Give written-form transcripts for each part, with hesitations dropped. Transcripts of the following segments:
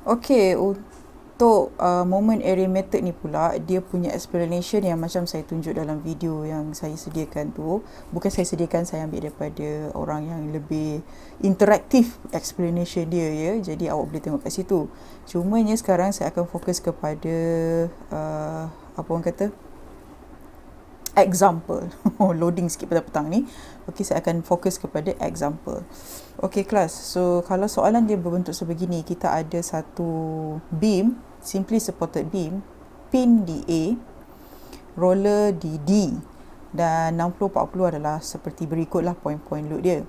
Okey, untuk moment area method ni pula, dia punya explanation yang macam saya tunjuk dalam video yang saya sediakan tu, bukan saya sediakan, saya ambil daripada orang yang lebih interaktif explanation dia ya. Jadi awak boleh tengok kat situ. Cumanya sekarang saya akan fokus kepada apa orang kata? Example. Loading sikit petang-petang ni. Okey, saya akan fokus kepada example. Okey kelas, so kalau soalan dia berbentuk sebegini, kita ada satu beam, simply supported beam, pin di A, roller di D, dan 60-40 adalah seperti berikutlah point-point load dia.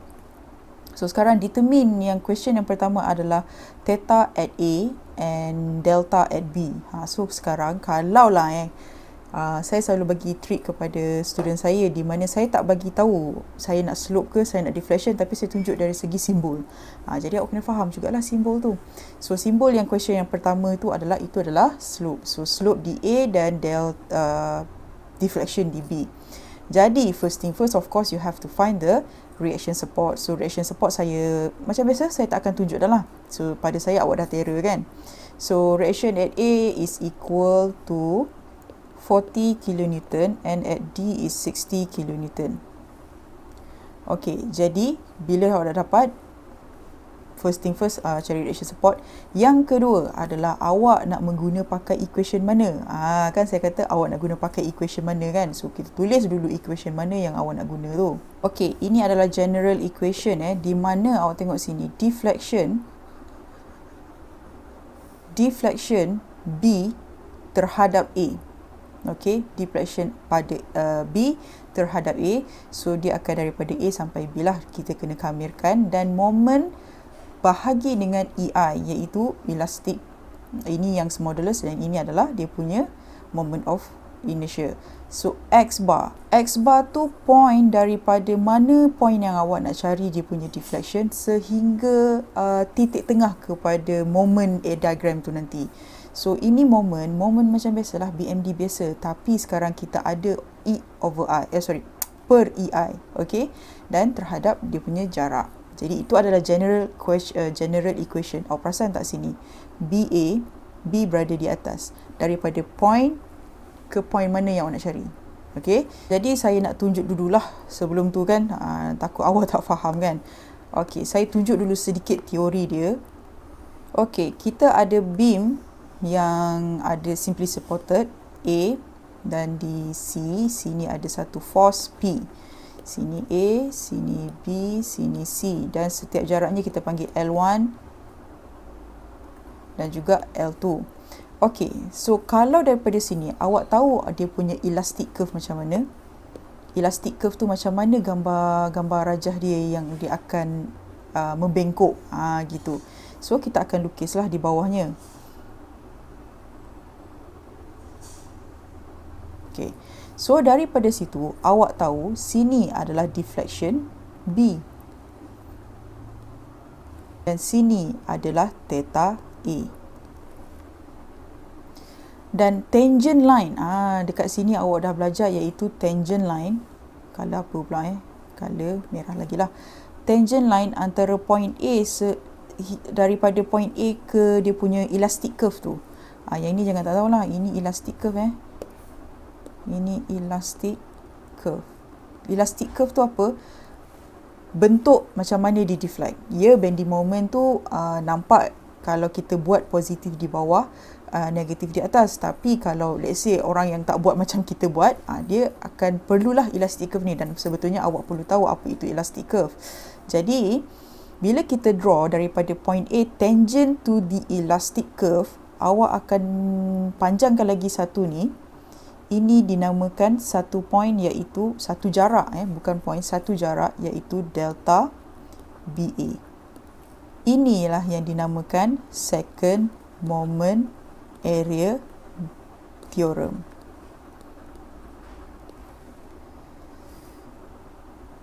So sekarang determine, yang question yang pertama adalah theta at A and delta at B. So sekarang kalau lah saya selalu bagi trick kepada student saya di mana saya tak bagi tahu saya nak slope ke saya nak deflection, tapi saya tunjuk dari segi simbol. Jadi awak kena faham jugalah simbol tu. So simbol yang question yang pertama itu adalah slope. So slope di A dan deflection di B. Jadi first thing first, of course you have to find the reaction support. So reaction support saya macam biasa saya tak akan tunjuk dah lah. So pada saya awak dah terror kan. So reaction at A is equal to 40 kN and at D is 60 kN. Okey, jadi bila awak dah dapat, first thing first, cari reaction support. Yang kedua adalah awak nak mengguna pakai equation mana. Kan saya kata awak nak guna pakai equation mana kan. So kita tulis dulu equation mana yang awak nak guna tu. Okey, ini adalah general equation di mana awak tengok sini, deflection B terhadap A. Okey, deflection pada B terhadap A. So dia akan daripada A sampai B lah, kita kena kamirkan, dan moment bahagi dengan EI iaitu elastic. Ini yang modulus dan ini adalah dia punya moment of inertia. So X bar tu point daripada mana point yang awak nak cari dia punya deflection sehingga titik tengah kepada moment diagram tu nanti. So ini moment macam biasalah BMD biasa, tapi sekarang kita ada E over I, per EI, okey, dan terhadap dia punya jarak. Jadi itu adalah general equation. Awak perasan tak sini? BA, B berada di atas. Daripada point ke point mana yang awak nak cari. Okey. Jadi saya nak tunjuk dululah sebelum tu kan. Takut awak tak faham kan. Okey, saya tunjuk dulu sedikit teori dia. Okey, kita ada beam yang ada simply supported A, dan di sini ada satu force P. Sini A, sini B, sini C, dan setiap jaraknya kita panggil L1 dan juga L2. Okey, so kalau daripada sini awak tahu dia punya elastic curve macam mana. Elastic curve tu macam mana gambar rajah dia yang dia akan membengkok gitu. So kita akan lukislah di bawahnya. Okey. So daripada situ awak tahu sini adalah deflection B. Dan sini adalah theta A. Dan tangent line, dekat sini awak dah belajar iaitu tangent line. Color apa pula color merah lagi lah. Tangent line antara point A daripada point A ke dia punya elastic curve tu. Yang ini jangan tak tahulah, ini elastic curve Ini elastic curve. Elastic curve tu apa? Bentuk macam mana dia deflect. Bending moment tu nampak kalau kita buat positif di bawah, negatif di atas. Tapi kalau let's say orang yang tak buat macam kita buat, dia akan perlulah elastic curve ni, dan sebetulnya awak perlu tahu apa itu elastic curve. Jadi bila kita draw daripada point A tangent to the elastic curve, awak akan panjangkan lagi satu ni. Ini dinamakan satu point, iaitu satu jarak, bukan point, satu jarak, iaitu delta BA. Inilah yang dinamakan second moment area theorem.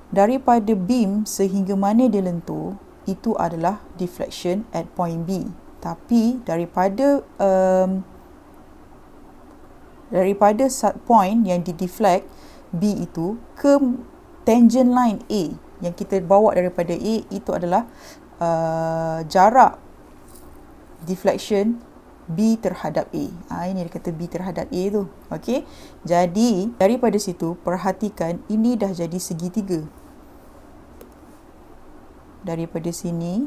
Daripada beam sehingga mana dia lentur, itu adalah deflection at point B. Tapi daripada point yang di-deflect B itu ke tangent line A yang kita bawa daripada A, itu adalah jarak deflection B terhadap A. Ini dia kata B terhadap A tu. Okey. Jadi, daripada situ, perhatikan ini dah jadi segitiga. Daripada sini,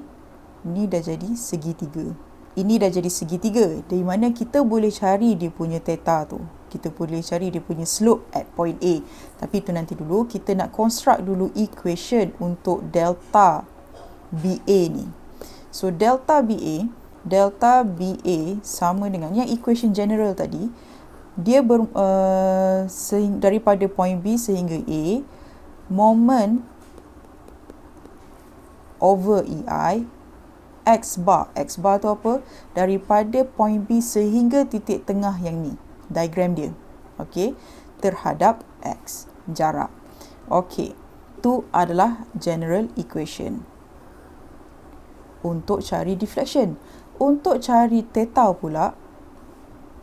ini dah jadi segitiga. Ini dah jadi segitiga. Dari mana kita boleh cari dia punya theta tu. Kita boleh cari dia punya slope at point A. Tapi itu nanti dulu. Kita nak construct dulu equation untuk delta BA ni. So, delta BA sama dengan yang equation general tadi. Dia daripada point B sehingga A, moment over EI X bar tu apa? Daripada point B sehingga titik tengah yang ni. Diagram dia. Okey. Terhadap X. Jarak. Okey. Itu adalah general equation. Untuk cari deflection. Untuk cari theta pula,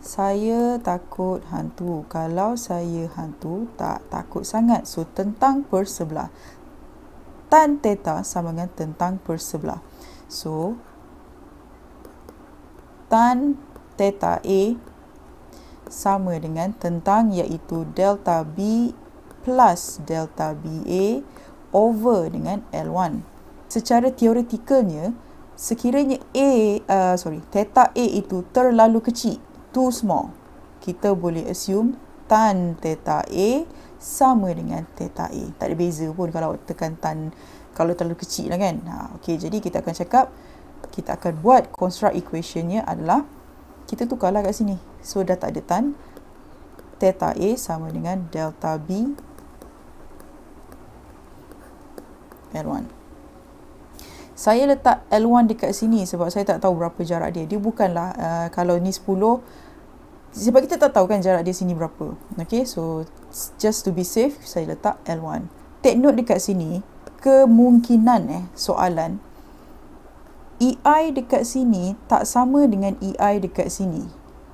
saya takut hantu. Kalau saya hantu, tak takut sangat. So, tentang per sebelah. Tan theta sama dengan tentang per sebelah. So, tan theta A sama dengan tentang iaitu delta B plus delta BA over dengan L1. Secara teoretikalnya, sekiranya theta A itu terlalu kecil, too small, kita boleh assume tan theta A sama dengan theta A. Tak ada beza pun kalau tekan tan, kalau terlalu kecil lah kan. Okey, jadi kita akan cakap, kita akan buat construct equationnya adalah, kita tukarlah kat sini. So, dah tak ada tan. Theta A sama dengan delta B L1. Saya letak L1 dekat sini sebab saya tak tahu berapa jarak dia. Dia bukanlah, kalau ni 10, sebab kita tak tahu kan jarak dia sini berapa. Okay, so just to be safe, saya letak L1. Take note dekat sini, kemungkinan soalan EI dekat sini tak sama dengan EI dekat sini.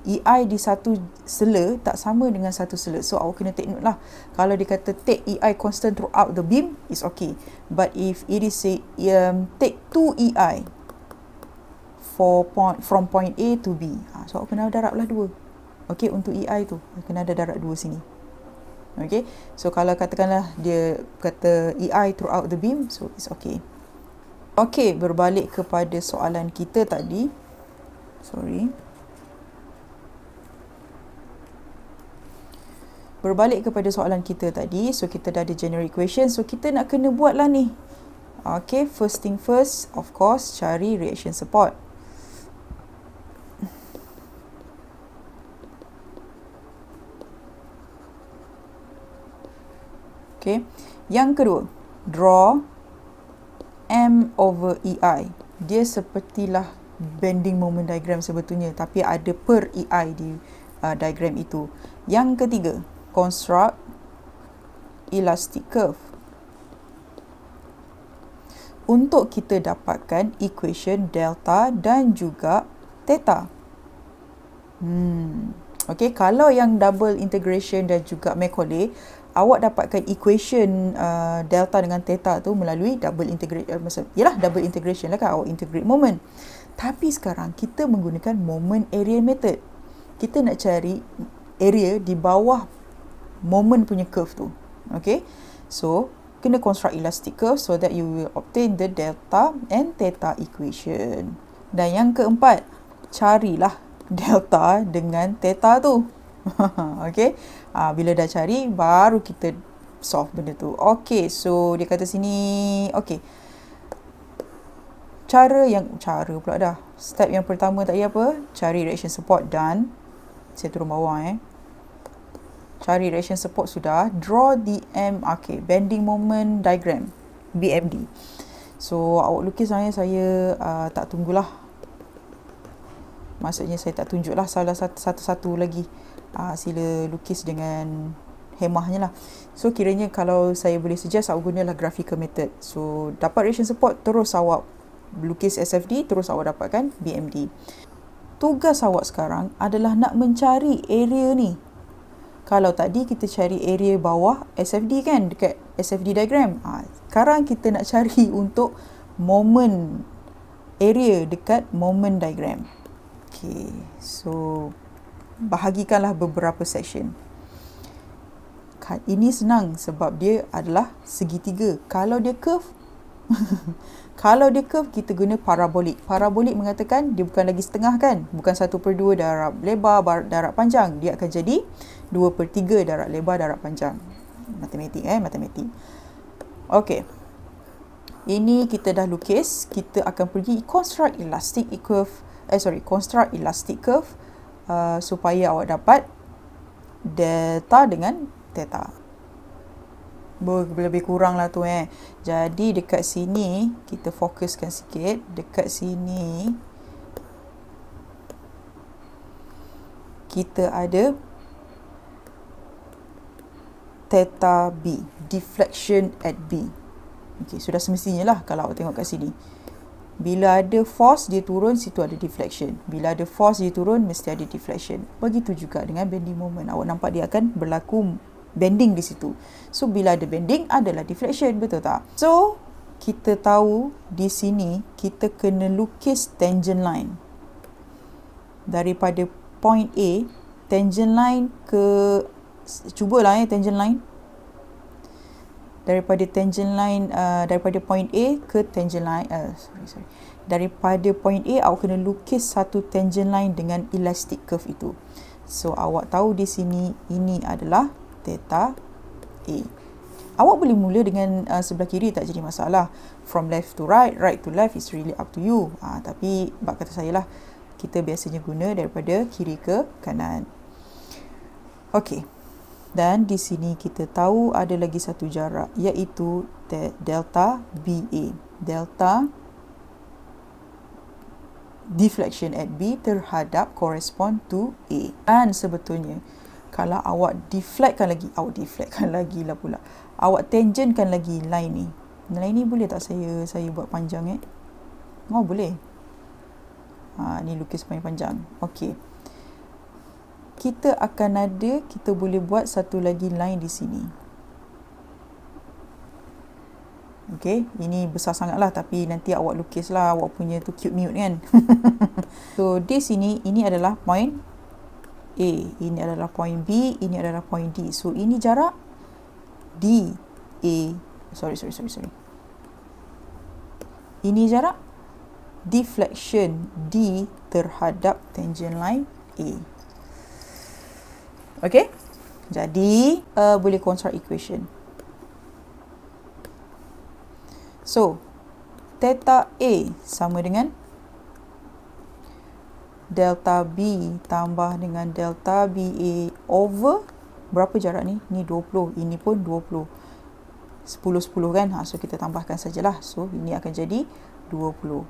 EI di satu sela tak sama dengan satu sela. So, awak kena take note lah. Kalau dia kata take EI constant throughout the beam, is okay. But if it is say, take 2 EI from point A to B. So, awak kena darab lah 2. Okay, untuk EI tu, kena ada darab 2 sini. Okay, so kalau katakanlah dia kata EI throughout the beam, so it's okay. Okay, berbalik kepada soalan kita tadi. Berbalik kepada soalan kita tadi. So, kita dah ada general equation. So, kita nak kena buat lah ni. Okay, first thing first, of course, cari reaction support. Okay, yang kedua, draw M over EI. Dia sepertilah bending moment diagram sebetulnya, tapi ada per EI di diagram itu. Yang ketiga, construct elastic curve. Untuk kita dapatkan equation delta dan juga theta. Okay, kalau yang double integration dan juga Macaulay, awak dapatkan equation delta dengan theta tu melalui double integration. Double integration lah kan, awak integrate moment. Tapi sekarang kita menggunakan moment area method. Kita nak cari area di bawah moment punya curve tu. Okay, so kena construct elastic curve so that you will obtain the delta and theta equation. Dan yang keempat, carilah delta dengan theta tu. Okay, bila dah cari, baru kita solve benda tu. Okay, so dia kata sini, okay, step yang pertama tadi apa? Cari reaction support dan saya turun bawah cari reaction support sudah. Draw the okay, bending moment diagram, BMD. So, awak lukis saya tak tunggulah. Maksudnya saya tak tunjuklah salah satu-satu lagi. Sila lukis dengan hemahnya lah. So, kiranya kalau saya boleh suggest, awak gunalah graphical method. So, dapat reaction support, terus awak lukis SFD, terus awak dapatkan BMD. Tugas awak sekarang adalah nak mencari area ni. Kalau tadi kita cari area bawah SFD kan, dekat SFD diagram. Sekarang kita nak cari untuk moment area dekat moment diagram. Okey, so bahagikanlah beberapa section. Ini senang sebab dia adalah segitiga. Kalau dia curve, kalau dia curve, kita guna parabolik. Parabolik mengatakan dia bukan lagi setengah kan? Bukan 1/2 darab lebar, darab panjang. Dia akan jadi 2/3 darab lebar, darab panjang. Matematik matematik. Okey. Ini kita dah lukis. Kita akan pergi construct elastic curve. Construct elastic curve supaya awak dapat delta dengan theta. Lebih kurang lah tu Jadi dekat sini kita fokuskan sikit. Dekat sini kita ada theta B, deflection at B. Okey, sudah semestinya lah kalau awak tengok kat sini. Bila ada force dia turun, situ ada deflection. Bila ada force dia turun, mesti ada deflection. Begitu juga dengan bending moment. Awak nampak dia akan berlaku bending di situ. So, bila ada bending, adalah deflection. Betul tak? So, kita tahu di sini, kita kena lukis tangent line. Daripada point A, tangent line ke... Cubalah tangent line. Daripada tangent line, daripada point A ke tangent line, daripada point A, awak kena lukis satu tangent line dengan elastic curve itu. So, awak tahu di sini, ini adalah theta A. Awak boleh mula dengan sebelah kiri, tak jadi masalah. From left to right, right to left is really up to you. Tapi, bab kata saya lah, kita biasanya guna daripada kiri ke kanan. Okey. Dan di sini kita tahu ada lagi satu jarak, iaitu delta BA. Delta deflection at B terhadap correspond to A. Dan sebetulnya, kalau awak deflectkan lagi lah pula. Awak tangentkan lagi line ni. Line ni boleh tak saya buat panjang Oh, boleh. Ni lukis panjang. Okey. Kita boleh buat satu lagi line di sini. Okey, ini besar sangatlah, tapi nanti awak lukislah, awak punya tu cute mute kan. So, di sini, ini adalah point A, ini adalah point B, ini adalah point D. So, ini jarak D, A, sorry. Ini jarak deflection D terhadap tangent line A. Okay, jadi boleh construct equation. So, theta A sama dengan delta B tambah dengan delta BA over berapa jarak ni? Ni 20, ini pun 20. 10 kan? So, kita tambahkan sajalah. So, ini akan jadi 20.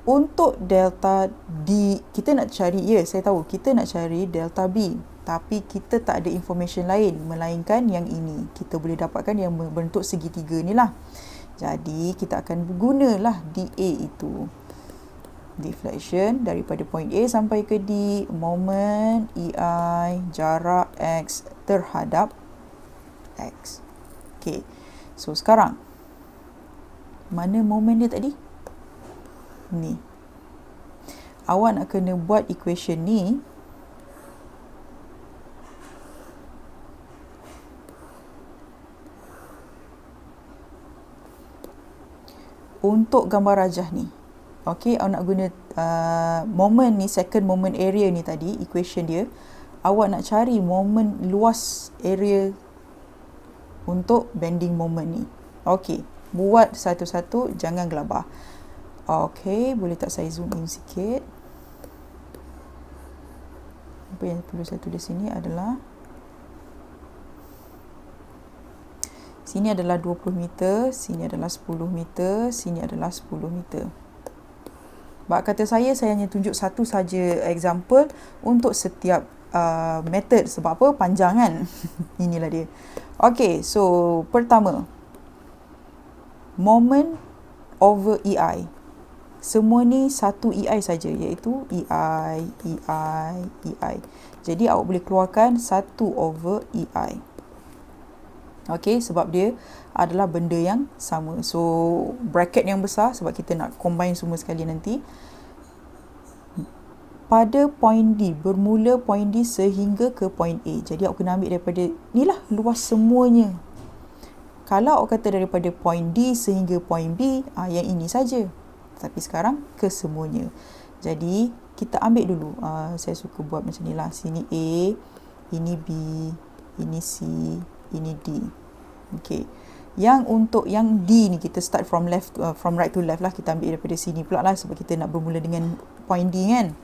Untuk delta D, kita nak cari, saya tahu, kita nak cari delta B. Tapi kita tak ada information lain melainkan yang ini. Kita boleh dapatkan yang berbentuk segitiga ni lah. Jadi, kita akan gunalah DA itu. Deflection daripada point A sampai ke D, moment EI, jarak X terhadap X. Okay. So, sekarang, mana moment dia tadi? Ni. Awak nak kena buat equation ni untuk gambar rajah ni. Okey, awak nak guna moment ni, second moment area ni tadi, equation dia. Awak nak cari moment luas area untuk bending moment ni. Okey, buat satu-satu, jangan gelabah. Okey, boleh tak saya zoom in sikit? Apa yang perlu saya tulis sini adalah, sini adalah 20 meter, sini adalah 10 meter, sini adalah 10 meter. Bab kata saya hanya tunjuk satu saja example untuk setiap method. Sebab apa? Panjang kan? Inilah dia. Okey, so pertama, moment over EI. Semua ni satu EI saja, iaitu EI. Jadi awak boleh keluarkan 1 over EI. Okey, sebab dia adalah benda yang sama. So, bracket yang besar sebab kita nak combine semua sekali nanti. pada point D, bermula point D sehingga ke point A. Jadi awak kena ambil daripada inilah luas semuanya. Kalau awak kata daripada point D sehingga point B, yang ini saja. Tapi sekarang ke semuanya. Jadi kita ambil dulu, saya suka buat macam ni lah. Sini A, ini B, ini C, ini D. Okey. Yang untuk yang D ni kita start from right to left lah. Kita ambil daripada sini pula lah sebab kita nak bermula dengan point D kan.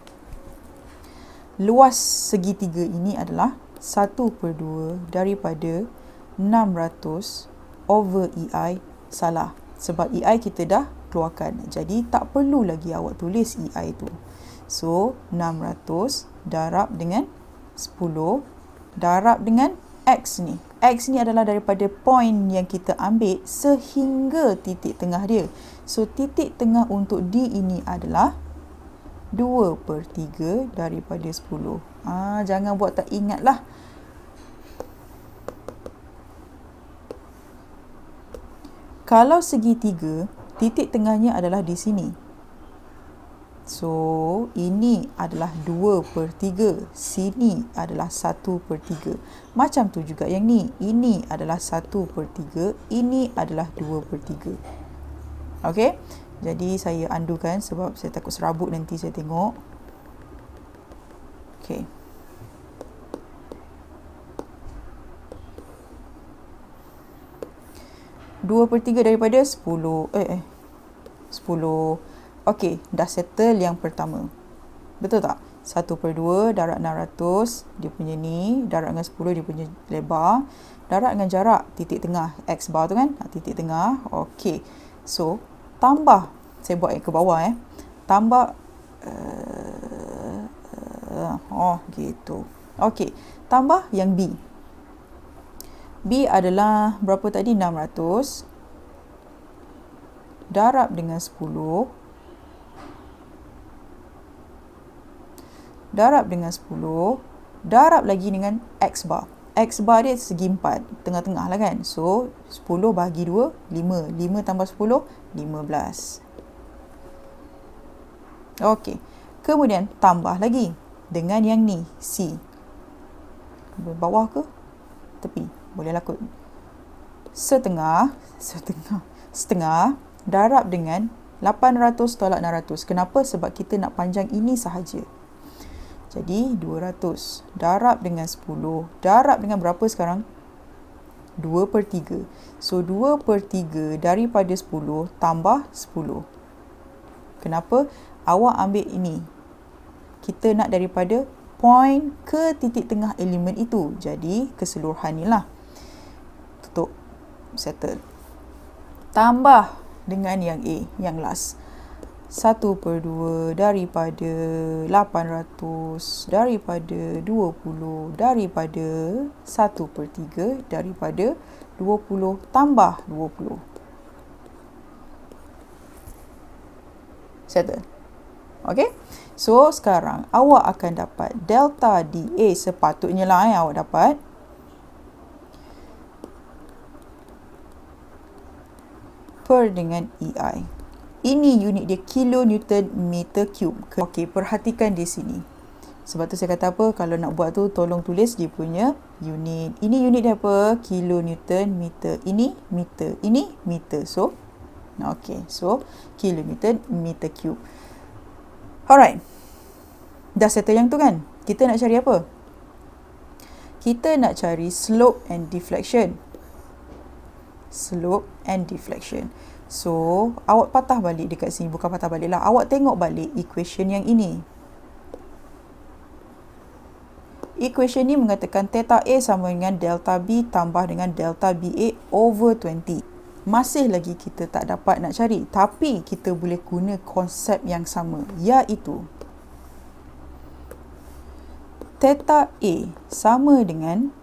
Luas segitiga ini adalah 1/2 daripada 600 over EI. Salah. Sebab EI kita dah keluarkan. Jadi tak perlu lagi awak tulis EI tu. So 600 darab dengan 10 darab dengan X ni. X ni adalah daripada point yang kita ambil sehingga titik tengah dia. So, titik tengah untuk D ini adalah 2/3 daripada 10. Jangan buat tak ingat lah. Kalau segitiga, titik tengahnya adalah di sini. So, ini adalah 2/3. Sini adalah 1/3. Macam tu juga yang ni. Ini adalah 1/3. Ini adalah 2/3. Okey? Jadi, saya undukan sebab saya takut serabut nanti saya tengok. Okey. Dua per tiga daripada 10. 10. Okey, dah settle yang pertama. Betul tak? 1/2 darab 600, dia punya ni. Darab dengan 10, dia punya lebar. Darab dengan jarak, titik tengah. X bar tu kan? Titik tengah. Okey. So, tambah. Saya buat yang ke bawah. Tambah. Gitu. Okey. Tambah yang B. B adalah berapa tadi? 600. Darab dengan 10. Darab dengan 10, darab lagi dengan X bar. X bar dia segi 4, tengah-tengah lah kan. So, 10 bahagi 2, 5. 5 tambah 10, 15. Okey. Kemudian, tambah lagi dengan yang ni, C. Bawah ke? Tepi. Boleh lah kot. Setengah, darab dengan 800 tolak 600. Kenapa? Sebab kita nak panjang ini sahaja. Jadi, 200 darab dengan 10. Darab dengan berapa sekarang? 2/3. So, 2/3 daripada 10 tambah 10. Kenapa? Awak ambil ini. Kita nak daripada point ke titik tengah elemen itu. Jadi, keseluruhan ni lah. Tutup. Settle. Tambah dengan yang A, yang last. 1/2 daripada 800 daripada 20 daripada 1/3 daripada 20 tambah 20. Settle. Okey? So, sekarang awak akan dapat delta DA sepatutnya lah awak dapat. Per dengan EI. Ini unit dia kilonewton meter cube. Okey, perhatikan di sini. Sebab tu saya kata apa, kalau nak buat tu tolong tulis dia punya unit. Ini unit dia apa? Kilonewton meter. Ini meter. Ini meter. So, okey. So, kilonewton meter cube. Alright. Dah settle yang tu kan? Kita nak cari apa? Kita nak cari slope and deflection. Slope and deflection. So, awak patah balik dekat sini. Bukan patah balik lah. Awak tengok balik equation yang ini. Equation ni mengatakan theta A sama dengan delta B tambah dengan delta BA over 20. Masih lagi kita tak dapat nak cari. Tapi, kita boleh guna konsep yang sama. Iaitu, theta A sama dengan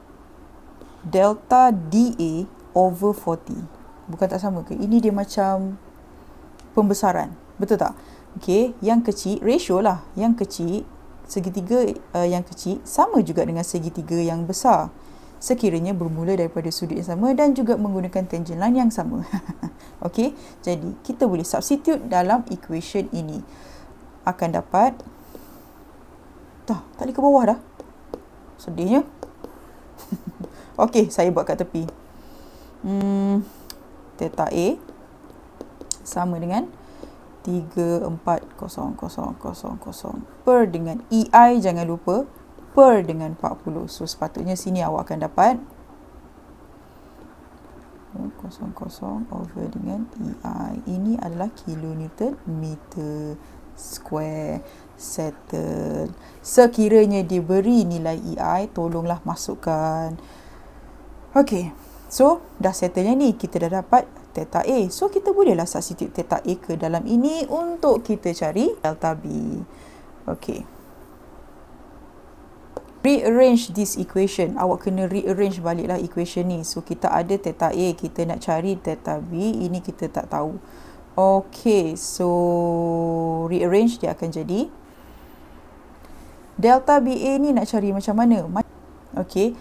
delta DA over 40. Bukan tak sama ke? Ini dia macam pembesaran. Betul tak? Okey, yang kecil, ratio lah. Yang kecil, segitiga yang kecil sama juga dengan segitiga yang besar. Sekiranya bermula daripada sudut yang sama dan juga menggunakan tangent line yang sama. Okey, jadi kita boleh substitute dalam equation ini. Akan dapat Dah, tak boleh ke bawah dah. Sedihnya. Okey, saya buat kat tepi. Theta A sama dengan 340,000 per dengan EI, jangan lupa, per dengan 40. So, sepatutnya sini awak akan dapat 00 over dengan EI. Ini adalah kilonewton meter square. Settle. Sekiranya diberi nilai EI, tolonglah masukkan. Okey. So, dah settle ni. Kita dah dapat theta A. So, kita bolehlah substitute theta A ke dalam ini untuk kita cari delta B. Okey. Rearrange this equation. Awak kena rearrange baliklah equation ni. So, kita ada theta A. Kita nak cari theta B. Ini kita tak tahu. Okey. So, rearrange dia akan jadi delta BA ni nak cari macam mana? Okey.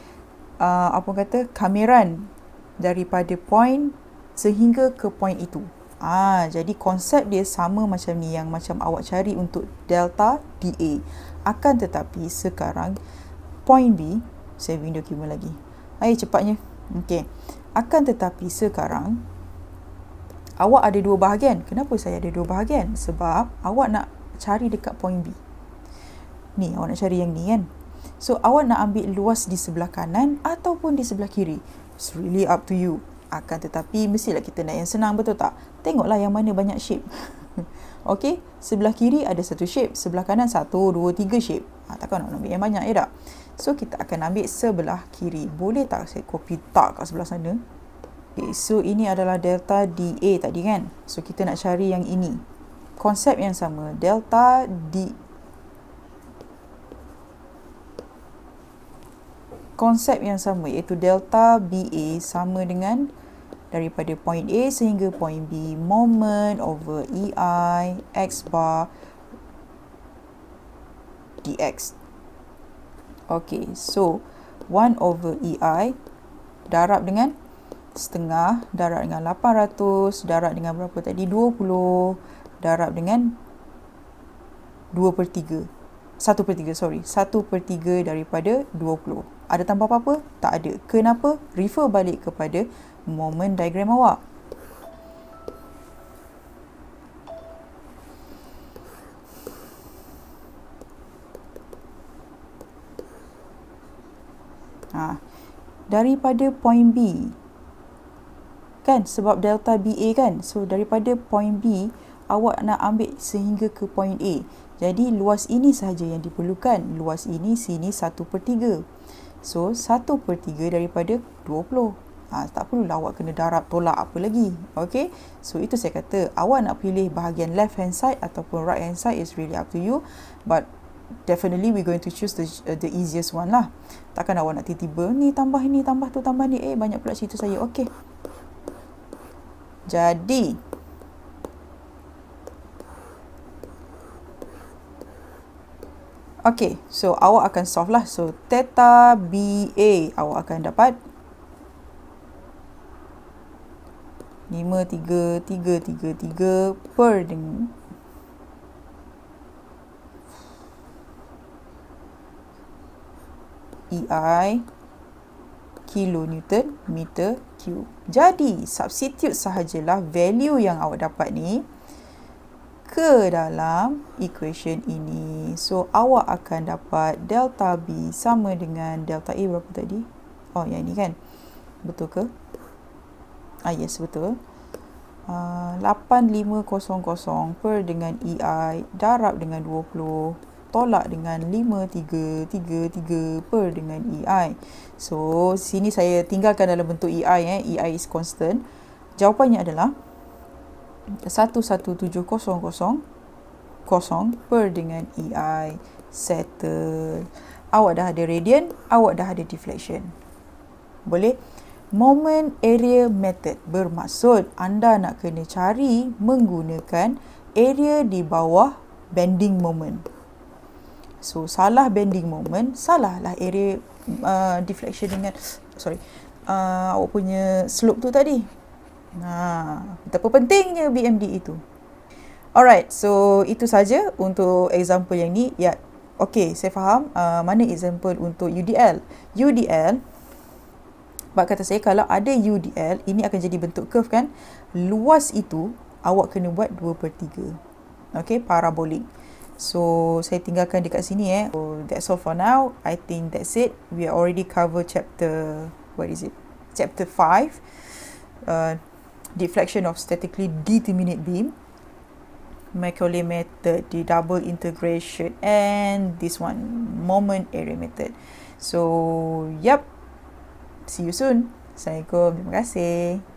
Apa kata? Kameran daripada point sehingga ke point itu. Jadi konsep dia sama macam ni yang macam awak cari untuk delta DA. Akan tetapi sekarang point B, saya window camera lagi. Ayo cepatnya. Okey. Akan tetapi sekarang awak ada dua bahagian. Kenapa saya ada dua bahagian? Sebab awak nak cari dekat point B. Ni, awak nak cari yang ni kan. So, awak nak ambil luas di sebelah kanan ataupun di sebelah kiri. It's really up to you. Akan tetapi, mestilah kita nak yang senang, betul tak? Tengoklah yang mana banyak shape. Okey, sebelah kiri ada satu shape. Sebelah kanan 1, 2, 3 shape. Takkan nak ambil yang banyak, ya tak? So, kita akan ambil sebelah kiri. Boleh tak saya copy tak kat sebelah sana? Okay, so, ini adalah delta DA tadi kan? So, kita nak cari yang ini. Konsep yang sama. Delta D. Konsep yang sama iaitu delta BA sama dengan daripada point A sehingga point B, moment over EI X bar dx. Okey, so 1 over EI darab dengan setengah, darab dengan 800, darab dengan berapa tadi? 20, darab dengan 2/3. 1/3, sorry. 1/3 daripada 20. Ada tambah apa-apa? Tak ada. Kenapa? Refer balik kepada moment diagram awak. Daripada point B. Kan? Sebab delta BA kan? So, daripada point B, awak nak ambil sehingga ke point A. Jadi, luas ini sahaja yang diperlukan. Luas ini, sini 1/3. So, 1/3 daripada 20. Tak perlulah awak kena darab, tolak apa lagi. Okay? So, itu saya kata, awak nak pilih bahagian left hand side ataupun right hand side is really up to you. But, definitely we're going to choose the easiest one lah. Takkan awak nak tiba-tiba, ni tambah tu, tambah ni. Banyak pula cerita saya. Okay. Jadi, okay, so awak akan solve lah. So, theta BA awak akan dapat 5,333 per dengan EI kilonewton meter cube. Jadi, substitute sahajalah value yang awak dapat ni ke dalam equation ini. So, awak akan dapat delta B sama dengan delta A berapa tadi? Oh, yang ini kan? Betul ke? Yes, betul. 8500 per dengan EI darab dengan 20 tolak dengan 5333 per dengan EI. So, sini saya tinggalkan dalam bentuk EI. EI is constant. Jawapannya adalah 11700 per dengan EI. Settle. Awak dah ada radian, awak dah ada deflection. Boleh? Moment area method bermaksud anda nak kena cari menggunakan area di bawah bending moment. So, salah bending moment, salahlah area deflection dengan, awak punya slope tu tadi. Betapa pentingnya BMD itu. Alright, so itu saja untuk example yang ni. Ya, Okay, saya faham. Mana example untuk UDL? UDL, bab kata saya, kalau ada UDL, ini akan jadi bentuk curve kan. Luas itu, awak kena buat 2/3. Okay, parabolik. So, saya tinggalkan dekat sini. So, that's all for now. I think that's it. We already cover chapter, what is it? Chapter 5. Deflection of statically determinate beam. Macaulay method, the double integration, and this one, moment area method. So, yep. See you soon. Assalamualaikum. Terima kasih.